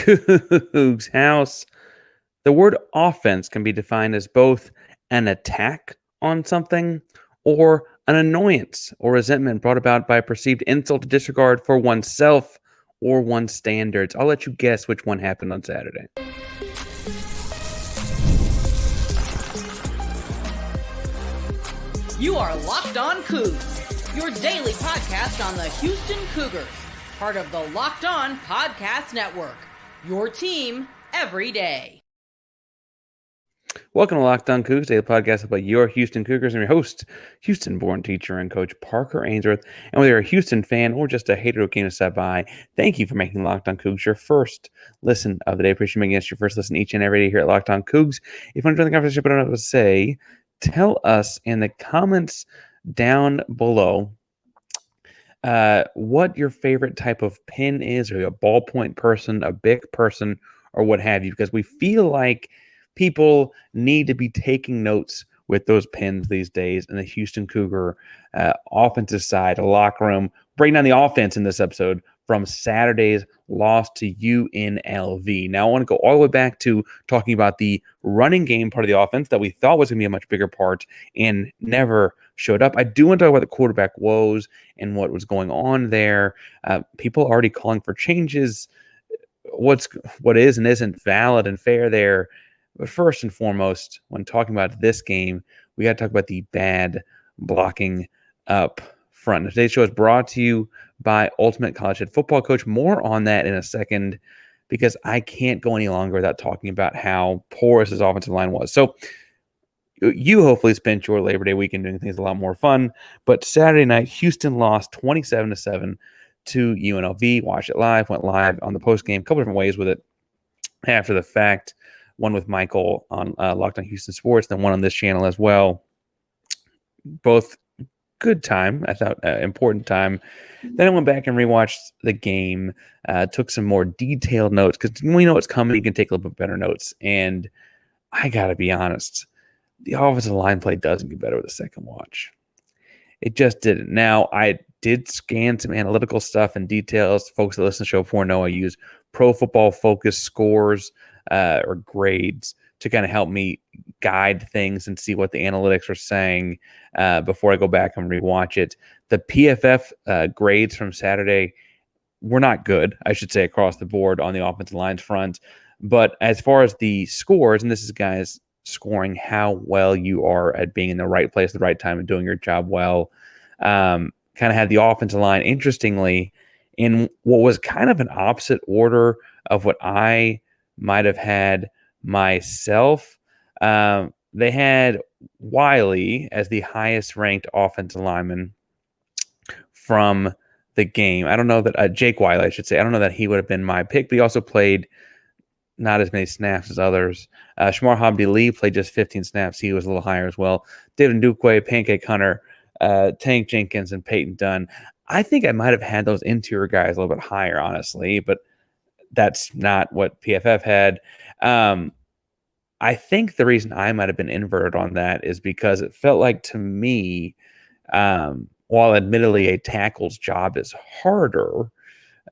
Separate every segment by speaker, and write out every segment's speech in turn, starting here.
Speaker 1: Coogs House. The word offense can be defined as both an attack on something or an annoyance or resentment brought about by a perceived insult or disregard for oneself or one's standards. I'll let you guess which one happened on Saturday.
Speaker 2: You are Locked On Coogs, your daily podcast on the Houston Cougars, part of the Locked On Podcast Network, your team every day.
Speaker 1: Welcome to Locked On Coogs, daily podcast about your Houston Cougars. I'm your host, Houston-born teacher and coach Parker Ainsworth. And whether you're a Houston fan or just a hater who came to stop by, thank you for making Locked On Coogs your first listen of the day. Appreciate making us your first listen each and every day here at Locked On Coogs. If you want to join the conversation, but I don't know what to say, tell us in the comments down below what your favorite type of pin is. Are you a ballpoint person, a big person, or what have you? Because we feel like people need to be taking notes with those pins these days in the Houston Cougar offensive side, a locker room. Breaking down the offense in this episode from Saturday's loss to UNLV. Now, I want to go all the way back to talking about the running game part of the offense that we thought was going to be a much bigger part and never showed up. I do want to talk about the quarterback woes and what was going on there. People already calling for changes. What is and isn't valid and fair there. But first and foremost, when talking about this game, we got to talk about the bad blocking up front. Today's show is brought to you by Ultimate College Head Football Coach. More on that in a second, because I can't go any longer without talking about how porous his offensive line was. So you hopefully spent your Labor Day weekend doing things a lot more fun. But Saturday night, Houston lost 27-7 to UNLV. Watched it live, went live on the postgame, a couple different ways with it after the fact. One with Michael on Locked On Houston Sports, then one on this channel as well. Both good time, I thought, important time. Then I went back and rewatched the game, took some more detailed notes, because when you know what's coming, you can take a little bit better notes. And I got to be honest, the offensive line play doesn't get better with a second watch. It just didn't. Now, I did scan some analytical stuff and details. Folks that listen to the show before know I use Pro Football Focus scores or grades to kind of help me guide things and see what the analytics are saying before I go back and rewatch it. The PFF grades from Saturday were not good, I should say, across the board on the offensive line's front. But as far as the scores, and this is guys scoring how well you are at being in the right place at the right time and doing your job well, kind of had the offensive line, interestingly, in what was kind of an opposite order of what I might have had myself. They had Wiley as the highest ranked offensive lineman from the game. I don't know that Jake Wiley, I should say. I don't know that he would have been my pick, but he also played not as many snaps as others. Shamar Hamdi-Lee played just 15 snaps. He was a little higher as well. David Ndukwe, Pancake Hunter, Tank Jenkins, and Peyton Dunn. I think I might have had those interior guys a little bit higher, honestly, but that's not what PFF had. I think the reason I might have been inverted on that is because it felt like, to me, while admittedly a tackle's job is harder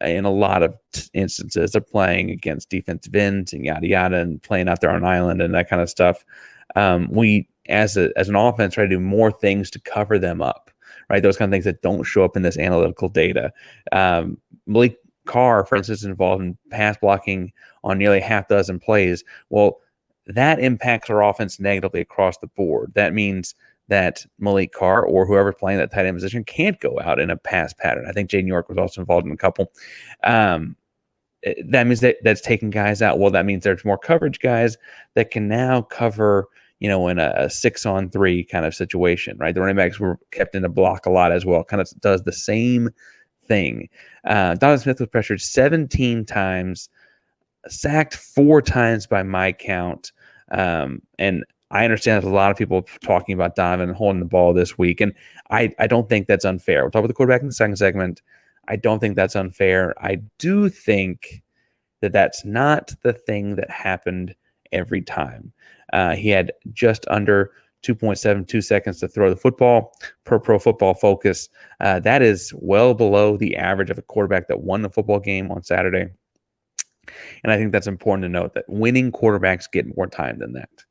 Speaker 1: in a lot of instances, they're playing against defensive ends and yada yada and playing out there on island and that kind of stuff. We, as an offense, try to do more things to cover them up, right? Those kind of things that don't show up in this analytical data. Malik Carr, for instance, is involved in pass blocking on nearly half dozen plays. Well, that impacts our offense negatively across the board. That means that Malik Carr or whoever's playing that tight end position can't go out in a pass pattern. I think Jaden York was also involved in a couple. That means that's taking guys out. Well, that means there's more coverage guys that can now cover, in a 6-on-3 kind of situation, right? The running backs were kept in a block a lot as well. Kind of does the same thing. Donovan Smith was pressured 17 times, sacked 4 times by my count. And I understand there's a lot of people talking about Donovan holding the ball this week, and I don't think that's unfair. We'll talk about the quarterback in the second segment. I don't think that's unfair. I do think that that's not the thing that happened every time. He had just under 2.72 seconds to throw the football per Pro Football Focus. That is well below the average of a quarterback that won the football game on Saturday. And I think that's important to note, that winning quarterbacks get more time than that.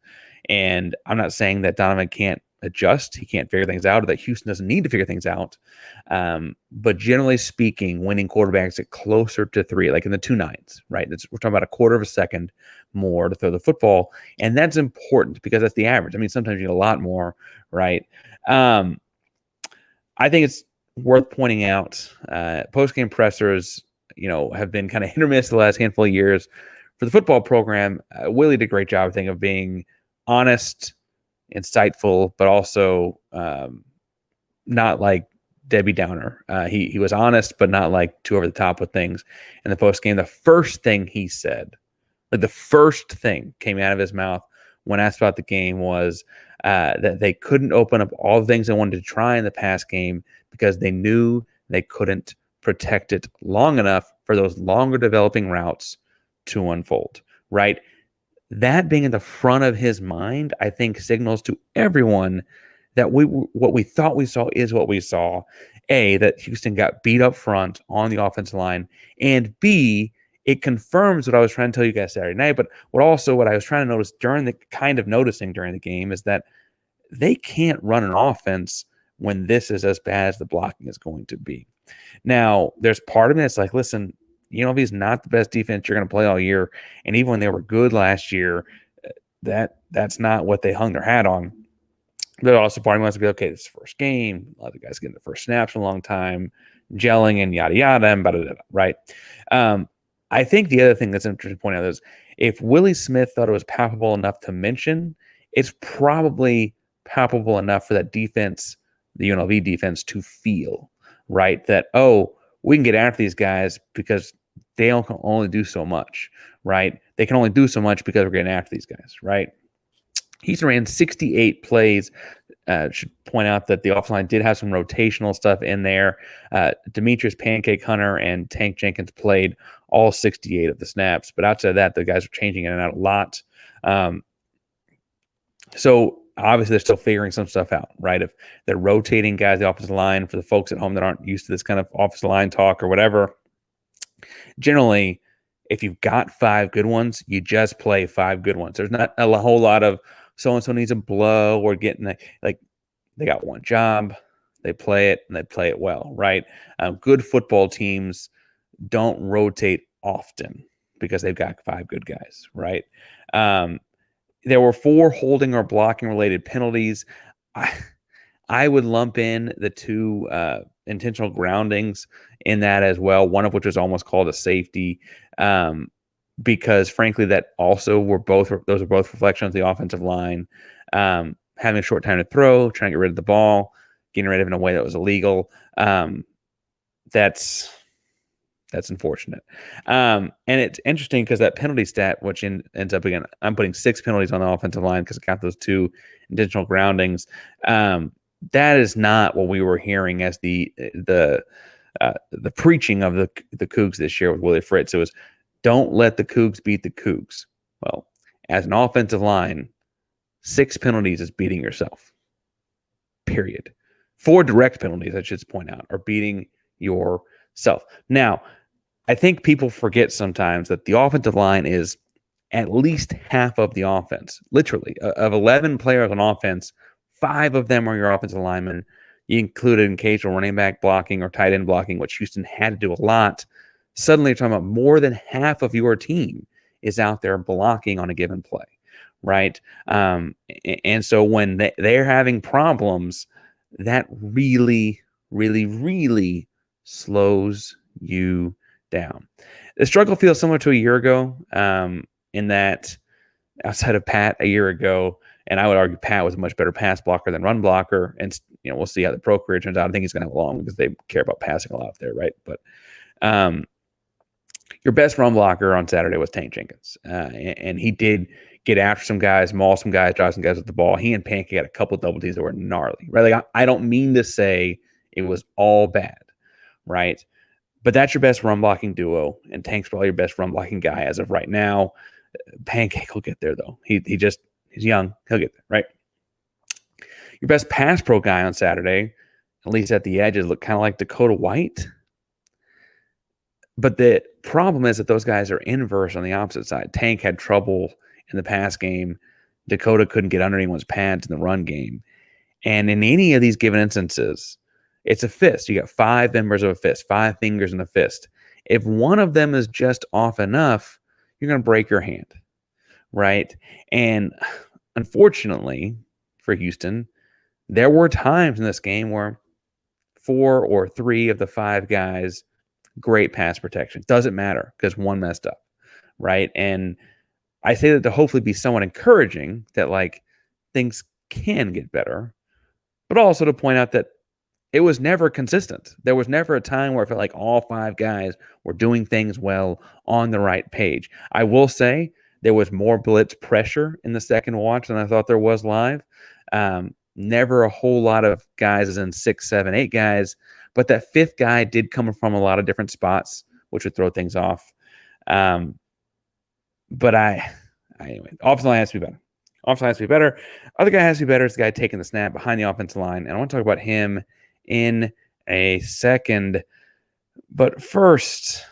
Speaker 1: And I'm not saying that Donovan can't adjust, he can't figure things out, or that Houston doesn't need to figure things out. But generally speaking, winning quarterbacks get closer to 3, like in the 2.9s, right? We're talking about a quarter of a second more to throw the football. And that's important because that's the average. I mean, sometimes you get a lot more, right? I think it's worth pointing out, post-game pressers, have been kind of hit or miss the last handful of years for the football program. Willie did a great job, I think, of being honest, insightful, but also not like Debbie Downer. He was honest, but not like too over the top with things. In the post game, the first thing he said, like the first thing came out of his mouth when asked about the game, was that they couldn't open up all the things they wanted to try in the pass game because they knew they couldn't protect it long enough for those longer developing routes to unfold, right? That being in the front of his mind, I think signals to everyone that what we thought we saw is what we saw. A, that Houston got beat up front on the offensive line, and B, it confirms what I was trying to tell you guys Saturday night, but what I was trying to notice noticing during the game is that they can't run an offense when this is as bad as the blocking is going to be. Now, there's part of me that's like, listen, UNLV is not the best defense you're going to play all year, and even when they were good last year, that's not what they hung their hat on. But also part of me wants to be, okay, this is the first game. A lot of guys getting the first snaps in a long time, gelling and yada yada and blah, blah, blah, right? I think the other thing that's interesting to point out is if Willie Smith thought it was palpable enough to mention, it's probably palpable enough for that defense, the UNLV defense, to feel, right? That, oh, we can get after these guys because they can only do so much, right? They can only do so much because we're getting after these guys, right? He's ran 68 plays. Should point out that the offline did have some rotational stuff in there. Demetrius Pancake Hunter and Tank Jenkins played all 68 of the snaps. But outside of that, the guys are changing in and out a lot. So obviously they're still figuring some stuff out, right? If they're rotating guys the offensive line, for the folks at home that aren't used to this kind of offensive line talk or whatever, generally, if you've got 5 good ones, you just play 5 good ones. There's not a whole lot of so-and-so needs a blow or getting like they got one job, they play it, and they play it well, right? Good football teams don't rotate often because they've got 5 good guys, right? There were 4 holding or blocking related penalties. I would lump in the 2 intentional groundings in that as well, one of which was almost called a safety, because frankly, that also those are both reflections of the offensive line. Having a short time to throw, trying to get rid of the ball, getting rid of it in a way that was illegal. That's unfortunate. And it's interesting because that penalty stat, which ends up, again, I'm putting 6 penalties on the offensive line because I got those 2 intentional groundings. That is not what we were hearing as the preaching of the Cougs this year with Willie Fritz. It was, don't let the Cougs beat the Cougs. Well, as an offensive line, 6 penalties is beating yourself. Period. 4 direct penalties, I should point out, are beating yourself. Now, I think people forget sometimes that the offensive line is at least half of the offense. Literally, of 11 players on offense, 5 of them are your offensive linemen. You included occasional running back blocking or tight end blocking, which Houston had to do a lot. Suddenly, you're talking about more than half of your team is out there blocking on a given play, right? And so when they're having problems, that really, really, really slows you down. The struggle feels similar to a year ago, in that outside of Pat a year ago, and I would argue Pat was a much better pass blocker than run blocker. And we'll see how the pro career turns out. I think he's going to have a long because they care about passing a lot there, right? But your best run blocker on Saturday was Tank Jenkins, and he did get after some guys, maul some guys, drive some guys with the ball. He and Pancake had a couple of double T's that were gnarly, right? Like I don't mean to say it was all bad, right? But that's your best run blocking duo, and Tank's probably your best run blocking guy as of right now. Pancake will get there though. He's young. He'll get there, right? Your best pass pro guy on Saturday, at least at the edges, looked kind of like Dakota White. But the problem is that those guys are inverse on the opposite side. Tank had trouble in the pass game. Dakota couldn't get under anyone's pads in the run game. And in any of these given instances, it's a fist. You got 5 members of a fist, 5 fingers in a fist. If one of them is just off enough, you're going to break your hand, right? And unfortunately for Houston, there were times in this game where 4 or 3 of the 5 guys, great pass protection. Doesn't matter because one messed up, right? And I say that to hopefully be somewhat encouraging that like things can get better, but also to point out that it was never consistent. There was never a time where I felt like all 5 guys were doing things well on the right page. I will say there was more blitz pressure in the second watch than I thought there was live. Never a whole lot of guys, as in 6, 7, 8 guys, but that 5th guy did come from a lot of different spots, which would throw things off. But anyway, offensive line has to be better. Offensive line has to be better. Other guy has to be better is the guy taking the snap behind the offensive line. And I want to talk about him in a second. But first,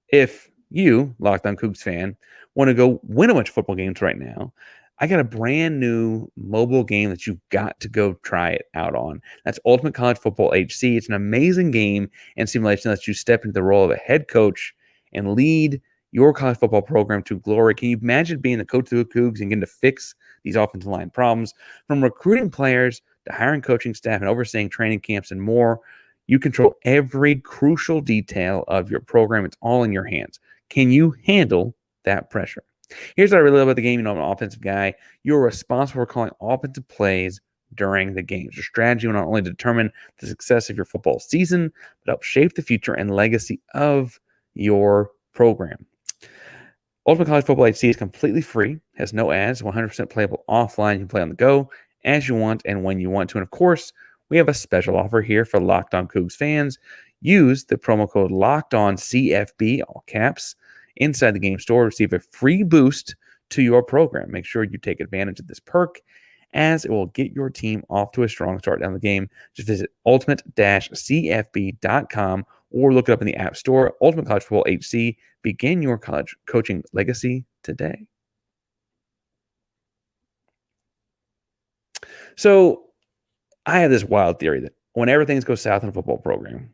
Speaker 1: if you, Locked On Coogs fan, want to go win a bunch of football games right now, I got a brand new mobile game that you've got to go try it out on. That's Ultimate College Football HC. It's an amazing game and simulation that lets you step into the role of a head coach and lead your college football program to glory. Can you imagine being the coach of the Cougs and getting to fix these offensive line problems? From recruiting players to hiring coaching staff and overseeing training camps and more, you control every crucial detail of your program. It's all in your hands. Can you handle that pressure? Here's what I really love about the game. I'm an offensive guy. You're responsible for calling offensive plays during the games. Your strategy will not only determine the success of your football season, but help shape the future and legacy of your program. Ultimate College Football HC is completely free, has no ads, 100% playable offline. You can play on the go as you want and when you want to. And of course, we have a special offer here for Locked On Coogs fans. Use the promo code LOCKEDONCFB, all caps, inside the game store to receive a free boost to your program. Make sure you take advantage of this perk as it will get your team off to a strong start down the game. Just visit ultimate-cfb.com or look it up in the App Store. Ultimate College Football HC. Begin your college coaching legacy today. So I have this wild theory that whenever things go south in a football program,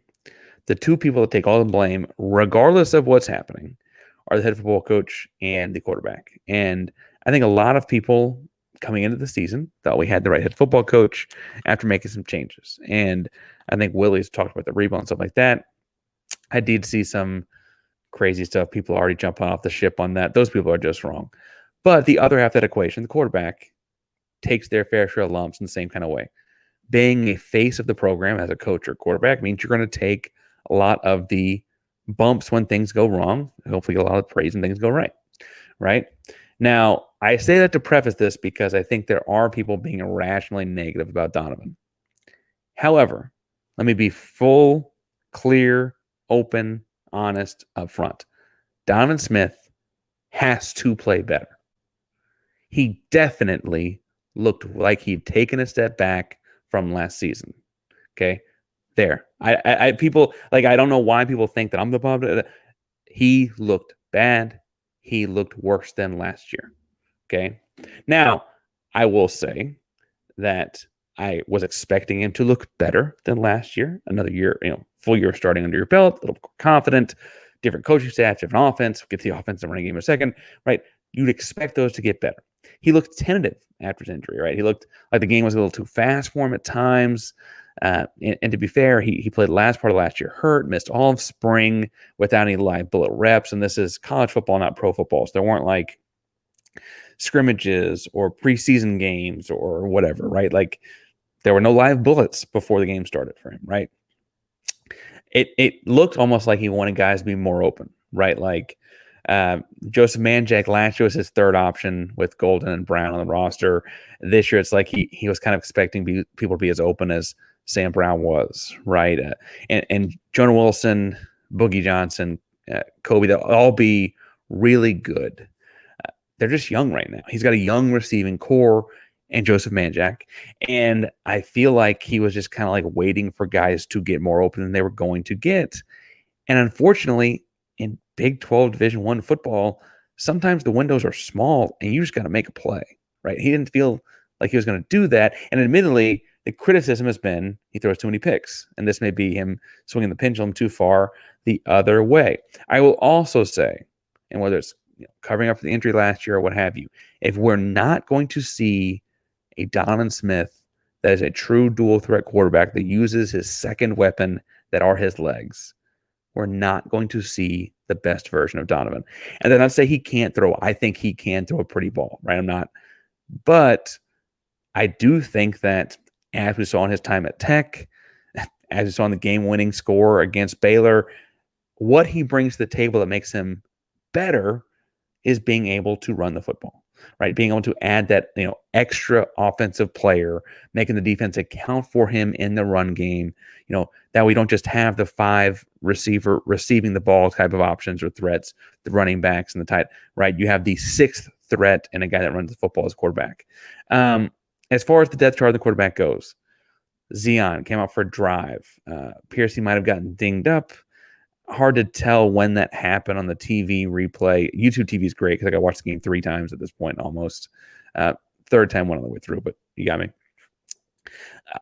Speaker 1: the 2 people that take all the blame, regardless of what's happening, are the head football coach and the quarterback. And I think a lot of people coming into the season thought we had the right head football coach after making some changes. And I think Willie's talked about the rebound and stuff like that. I did see some crazy stuff. People already jumping off the ship on that. Those people are just wrong. But the other half of that equation, the quarterback, takes their fair share of lumps in the same kind of way. Being a face of the program as a coach or quarterback means you're going to take a lot of the bumps when things go wrong. Hopefully, a lot of praise when things go right. Right? Now, I say that to preface this because I think there are people being irrationally negative about Donovan. However, let me be full, clear, open, honest up front. Donovan Smith has to play better. He definitely looked like he'd taken a step back from last season. Okay, there. I people like I don't know why people think that I'm the problem. He looked bad. He looked worse than last year. Okay. Now I will say that I was expecting him to look better than last year. Another year, full year starting under your belt, a little more confident, different coaching staff, different offense. We'll get to the offensive running game in a second, right? You'd expect those to get better. He looked tentative after his injury, right? He looked like the game was a little too fast for him at times. And to be fair, he played the last part of last year hurt, missed all of spring without any live bullet reps. And this is college football, not pro football. So there weren't like scrimmages or preseason games or whatever, right? Like there were no live bullets before the game started for him, right? It looked almost like he wanted guys to be more open, right? Like Joseph Manjack last year was his 3rd option with Golden and Brown on the roster. This year, it's like he was kind of expecting people to be as open as Sam Brown was, right? And Jonah Wilson, Boogie Johnson, Kobe, they'll all be really good. They're just young right now. He's got a young receiving core and Joseph Manjack. And I feel like he was just kind of like waiting for guys to get more open than they were going to get. And unfortunately, in Big 12 Division I football, sometimes the windows are small and you just got to make a play, right? He didn't feel like he was going to do that. And admittedly, the criticism has been he throws too many picks. And this may be him swinging the pendulum too far the other way. I will also say, and whether it's covering up for the injury last year or what have you, if we're not going to see a Donovan Smith that is a true dual threat quarterback that uses his second weapon that are his legs, we're not going to see the best version of Donovan. And then I'd say he can't throw. I think he can throw a pretty ball, right? I'm not. But I do think that as we saw in his time at Tech, as we saw in the game-winning score against Baylor, what he brings to the table that makes him better is being able to run the football, right? Being able to add that, extra offensive player, making the defense account for him in the run game, that we don't just have the 5 receiver receiving the ball type of options or threats, the running backs and the tight, right? You have the 6th threat and a guy that runs the football as quarterback. As far as the depth chart of the quarterback goes, Zeon came out for a drive. Piercy might have gotten dinged up. Hard to tell when that happened on the TV replay. YouTube TV is great because I got to watch the game 3 times at this point almost. Third time went all the way through, but you got me.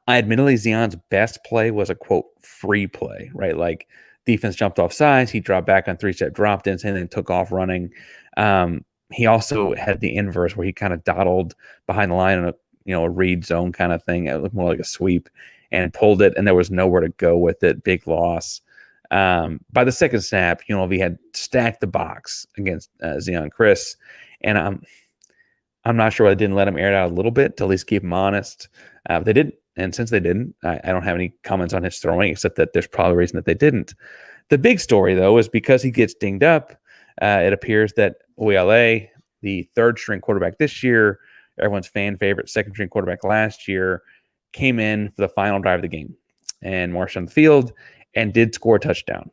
Speaker 1: Admittedly, Zeon's best play was a, quote, free play, right? Like defense jumped off sides. He dropped back on 3-step drop, and then took off running. He also had the inverse where he kind of dawdled behind the line on a read zone kind of thing. It looked more like a sweep and pulled it, and there was nowhere to go with it. Big loss. By the second snap, UNLV had stacked the box against Zeon Chris, and I'm not sure why they didn't let him air it out a little bit to at least keep him honest. But they didn't, and since they didn't, I don't have any comments on his throwing, except that there's probably a reason that they didn't. The big story, though, is because he gets dinged up, it appears that ULA, the third-string quarterback this year, everyone's fan favorite second-string quarterback last year, came in for the final drive of the game and marched on the field and did score a touchdown,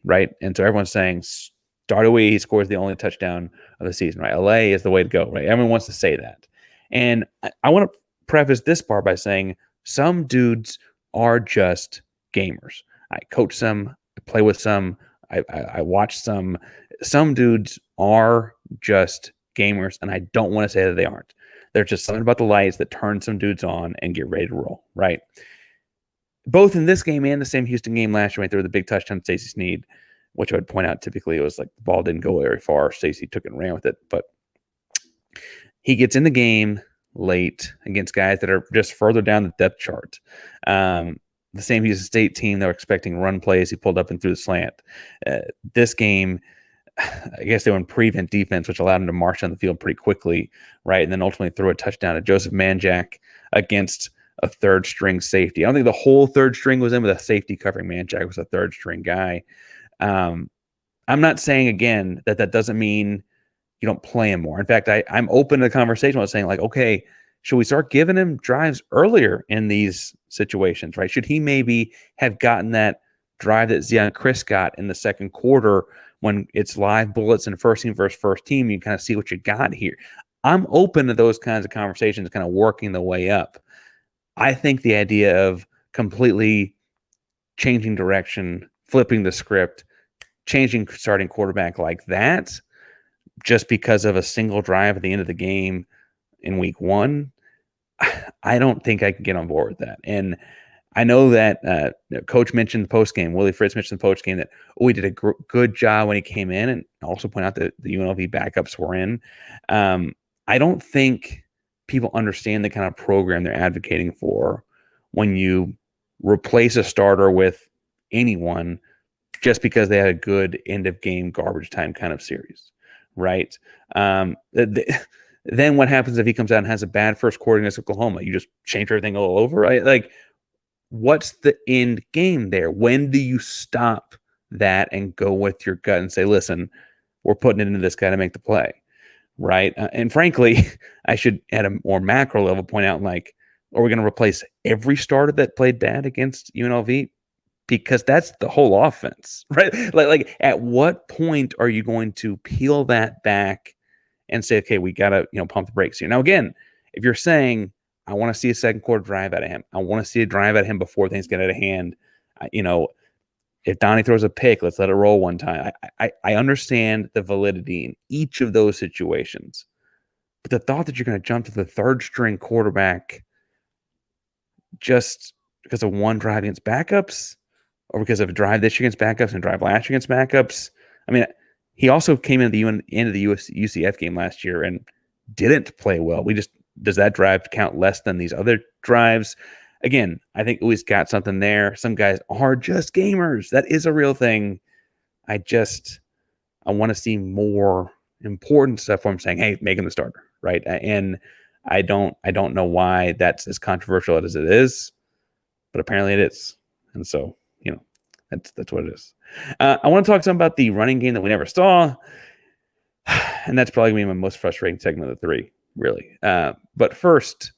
Speaker 1: right? And so everyone's saying, start away, he scores the only touchdown of the season, right? LA is the way to go, right? Everyone wants to say that. And I want to preface this part by saying some dudes are just gamers. I coach some, I play with some, I watch some. Some dudes are just gamers, and I don't want to say that they aren't. There's just something about the lights that turn some dudes on and get ready to roll, right? Both in this game and the same Houston game last year, right, there was the big touchdown to Stacey Sneed, which I would point out typically it was like the ball didn't go very far. Stacey took it and ran with it. But he gets in the game late against guys that are just further down the depth chart. The same Houston State team, they were expecting run plays. He pulled up and threw the slant. This game, I guess they were in prevent defense, which allowed him to march on the field pretty quickly, right? And then ultimately throw a touchdown to Joseph Manjack against a third-string safety. I don't think the whole third string was in, but a safety covering Manjack was a third-string guy. I'm not saying, again, that doesn't mean you don't play him more. In fact, I'm open to the conversation about saying, like, okay, should we start giving him drives earlier in these situations, right? Should he maybe have gotten that drive that Zeon Chris got in the second quarter when it's live bullets and first team versus first team? You kind of see what you got here. I'm open to those kinds of conversations, kind of working the way up. I think the idea of completely changing direction, flipping the script, changing starting quarterback like that, just because of a single drive at the end of the game in week 1, I don't think I can get on board with that. And I know that Coach mentioned the postgame, Willie Fritz mentioned the postgame that he did a good job when he came in, and also point out that the UNLV backups were in. I don't think people understand the kind of program they're advocating for when you replace a starter with anyone just because they had a good end of game garbage time kind of series, right? Then what happens if he comes out and has a bad first quarter against Oklahoma? You just change everything all over, right? Like, what's the end game there? When do you stop that and go with your gut and say, listen, we're putting it into this guy to make the play, right? And frankly, I should, at a more macro level, point out, like, are we going to replace every starter that played bad against UNLV? Because that's the whole offense, right? Like at what point are you going to peel that back and say, okay, we got to, pump the brakes here. Now, again, if you're saying, I want to see a second quarter drive out of him, I want to see a drive at him before things get out of hand, If Donnie throws a pick, let's let it roll one time. I understand the validity in each of those situations. But the thought that you're going to jump to the third string quarterback just because of one drive against backups or because of a drive this year against backups and a drive last year against backups. I mean, he also came into the end of the UCF game last year and didn't play well. Does that drive count less than these other drives? Again, I think Uli's got something there. Some guys are just gamers. That is a real thing. I want to see more important stuff where I'm saying, hey, make him the starter, right? And I don't know why that's as controversial as it is, but apparently it is. And so, that's what it is. I want to talk some about the running game that we never saw. And that's probably going to be my most frustrating segment of the three, really. But first,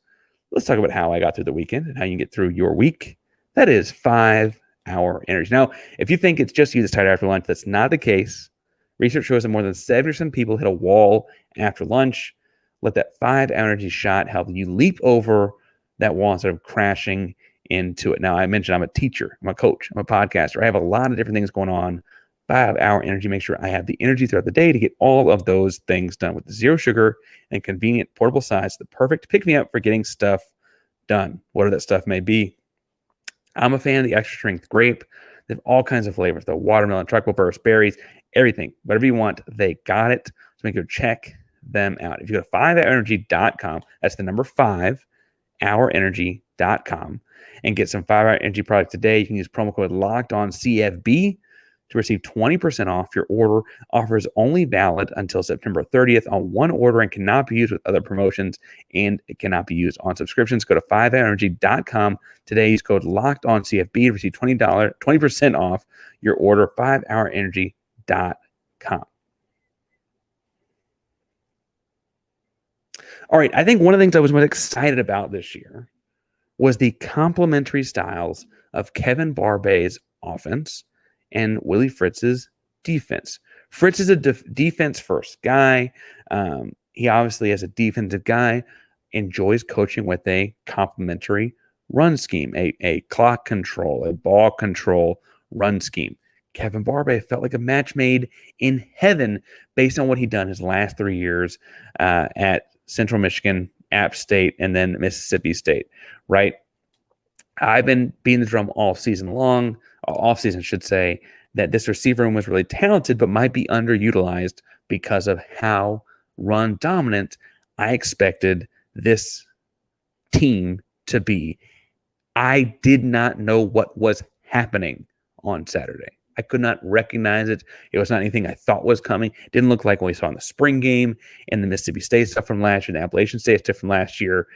Speaker 1: let's talk about how I got through the weekend and how you can get through your week. That is 5-hour energy. Now, if you think it's just you that's tired after lunch, that's not the case. Research shows that more than 70% of people hit a wall after lunch. Let that 5-hour energy shot help you leap over that wall instead of crashing into it. Now, I mentioned I'm a teacher, I'm a coach, I'm a podcaster. I have a lot of different things going on. 5-hour energy, make sure I have the energy throughout the day to get all of those things done with zero sugar and convenient portable size. The perfect pick-me-up for getting stuff done, whatever that stuff may be. I'm a fan of the extra strength grape. They have all kinds of flavors, the watermelon, tropical burst, berries, everything. Whatever you want, they got it. So make sure to check them out. If you go to 5hourenergy.com, that's the number 5hourenergy.com, and get some 5-hour energy product today, you can use promo code LOCKEDONCFB to receive 20% off your order. Offer is only valid until September 30th on one order and cannot be used with other promotions, and it cannot be used on subscriptions. Go to 5hourenergy.com today. Use code LOCKEDONCFB to receive 20% off your order. 5hourenergy.com. All right, I think one of the things I was most excited about this year was the complementary styles of Kevin Barbay's offense and Willie Fritz's defense. Fritz is a defense-first guy. He obviously, as a defensive guy, enjoys coaching with a complementary run scheme, a clock control, a ball control run scheme. Kevin Barbay felt like a match made in heaven based on what he'd done his last 3 years at Central Michigan, App State, and then Mississippi State, right? I've been beating the drum all season long, off season, I should say, that this receiver room was really talented, but might be underutilized because of how run dominant I expected this team to be. I did not know what was happening on Saturday. I could not recognize it. It was not anything I thought was coming. It didn't look like what we saw in the spring game and the Mississippi State stuff from last year, the Appalachian State stuff from last year.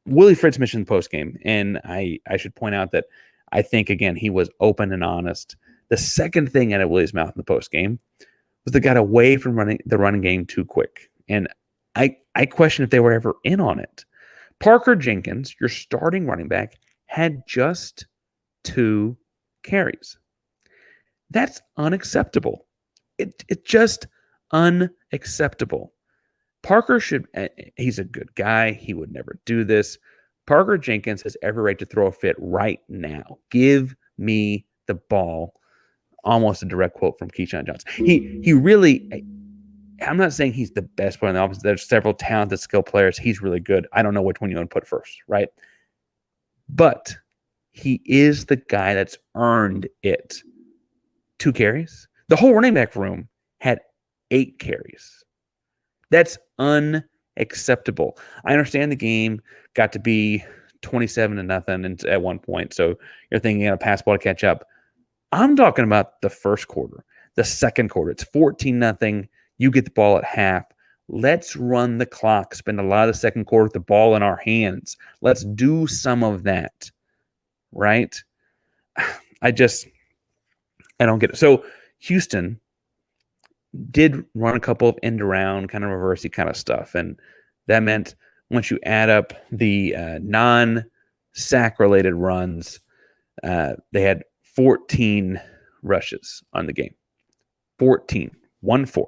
Speaker 1: Willie Fritz mentioned the post game, and I should point out that I think, again, he was open and honest. The second thing out of Willie's mouth in the post game was they got away from the running game too quick. And I question if they were ever in on it. Parker Jenkins, your starting running back, had just 2 carries. That's unacceptable. It's just unacceptable. Parker he's a good guy. He would never do this. Parker Jenkins has every right to throw a fit right now. Give me the ball. Almost a direct quote from Keyshawn Johnson. He really, I'm not saying he's the best player in the offense. There's several talented skill players. He's really good. I don't know which one you want to put first, right? But he is the guy that's earned it. 2 carries. The whole running back room had 8 carries. That's unacceptable. I understand the game got to be 27-0 at one point, so you're thinking a pass ball to catch up. I'm talking about the first quarter, the second quarter. It's 14-0. You get the ball at half. Let's run the clock, spend a lot of the second quarter with the ball in our hands. Let's do some of that, right? I don't get it. So Houston did run a couple of end around, kind of reversey kind of stuff. And that meant once you add up the non-sack related runs, they had 14 rushes on the game. 14. 1-4.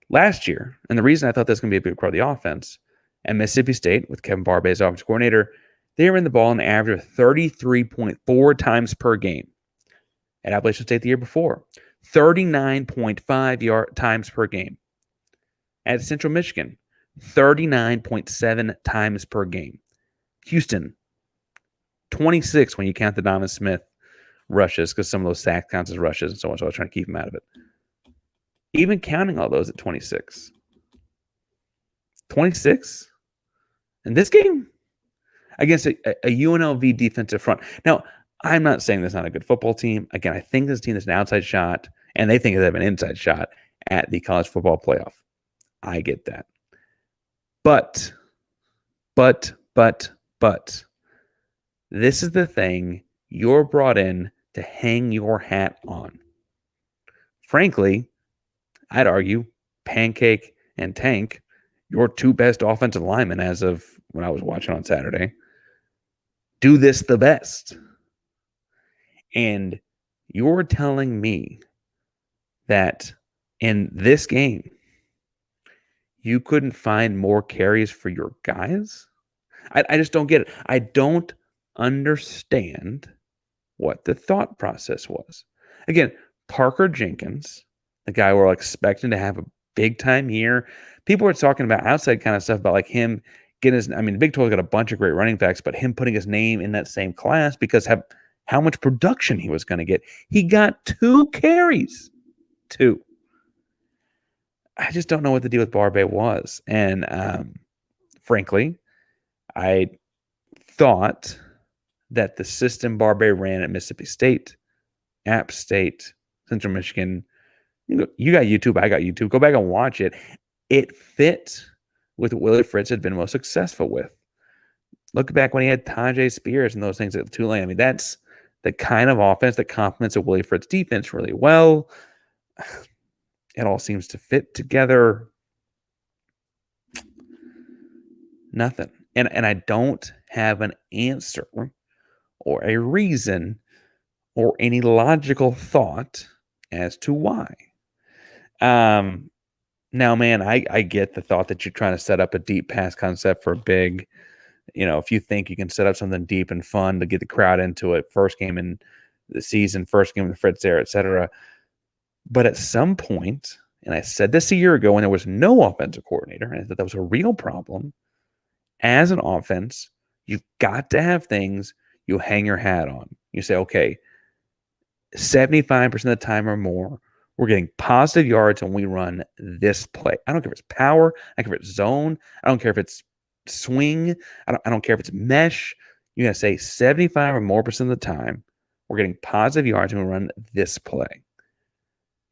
Speaker 1: Last year, and the reason I thought that's going to be a big part of the offense, at Mississippi State with Kevin Barbay as offensive coordinator, they were in the ball an average of 33.4 times per game. at Appalachian State the year before. 39.5 times per game. At Central Michigan, 39.7 times per game. Houston, 26 when you count the Donovan Smith rushes, because some of those sacks counts as rushes and so on. So I was trying to keep him out of it. Even counting all those at 26. 26 in this game against a UNLV defensive front. Now, I'm not saying that's not a good football team. Again, I think this team is an outside shot, and they think they have an inside shot at the college football playoff. I get that. But, this is the thing you're brought in to hang your hat on. Frankly, I'd argue Pancake and Tank, your two best offensive linemen as of when I was watching on Saturday, do this the best. And you're telling me that in this game, you couldn't find more carries for your guys? I just don't get it. I don't understand what the thought process was. Again, Parker Jenkins, the guy we're expecting to have a big time year. People were talking about outside kind of stuff about like him getting his, the Big 12 got a bunch of great running backs, but him putting his name in that same class because how much production he was going to get. He got 2 carries. 2. I just don't know what the deal with Barbay was. And frankly, I thought that the system Barbay ran at Mississippi State, App State, Central Michigan, you got YouTube, I got YouTube. Go back and watch it. It fit with what Willie Fritz had been most successful with. Look back when he had Tajay Spears and those things at Tulane. That's the kind of offense that complements a Willie Fritz defense really well. It all seems to fit together. Nothing. And I don't have an answer or a reason or any logical thought as to why. Now, man, I get the thought that you're trying to set up a deep pass concept for a big, if you think you can set up something deep and fun to get the crowd into it, first game in the season, first game with Fritz there, etc. But at some point, and I said this a year ago when there was no offensive coordinator, and I thought that was a real problem, as an offense, you've got to have things you hang your hat on. You say, okay, 75% of the time or more, we're getting positive yards when we run this play. I don't care if it's power. I don't care if it's zone. I don't care if it's swing. I don't care if it's mesh. You got to say 75 or more percent of the time, we're getting positive yards when we run this play.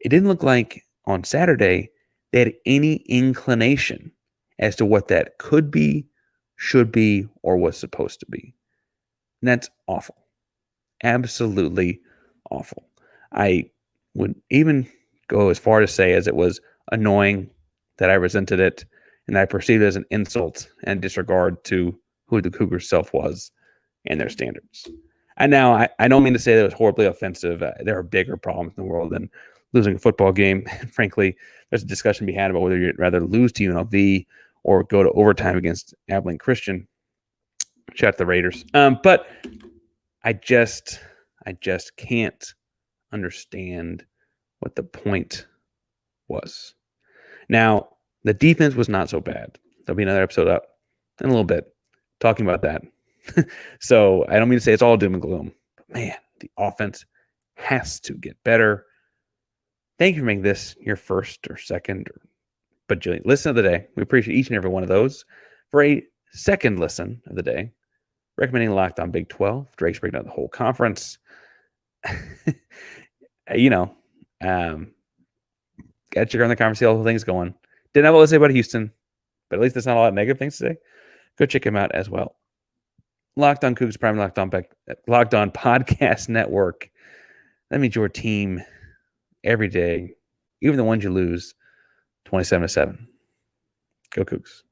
Speaker 1: It didn't look like on Saturday they had any inclination as to what that could be, should be, or was supposed to be. And that's awful. Absolutely awful. I would even go as far to say as it was annoying, that I resented it, and I perceived it as an insult and disregard to who the Cougars self was and their standards. And now I don't mean to say that it was horribly offensive. There are bigger problems in the world than losing a football game. Frankly, there's a discussion to be had about whether you'd rather lose to UNLV or go to overtime against Abilene Christian. Shout out to the Raiders. But I just can't understand what the point was. Now, the defense was not so bad. There'll be another episode up in a little bit talking about that. So I don't mean to say it's all doom and gloom. But man, the offense has to get better. Thank you for making this your first or second or bajillion listen of the day. We appreciate each and every one of those. For a second listen of the day, recommending Locked On Big 12. Drake's breaking down the whole conference. Got to check on the conference, see all the things going. Didn't have a lot to say about Houston, but at least there's not a lot of negative things to say. Go check him out as well. Locked On Coogs, Prime Locked On Podcast Network. That means your team every day, even the ones you lose, 27-7. Go Coogs.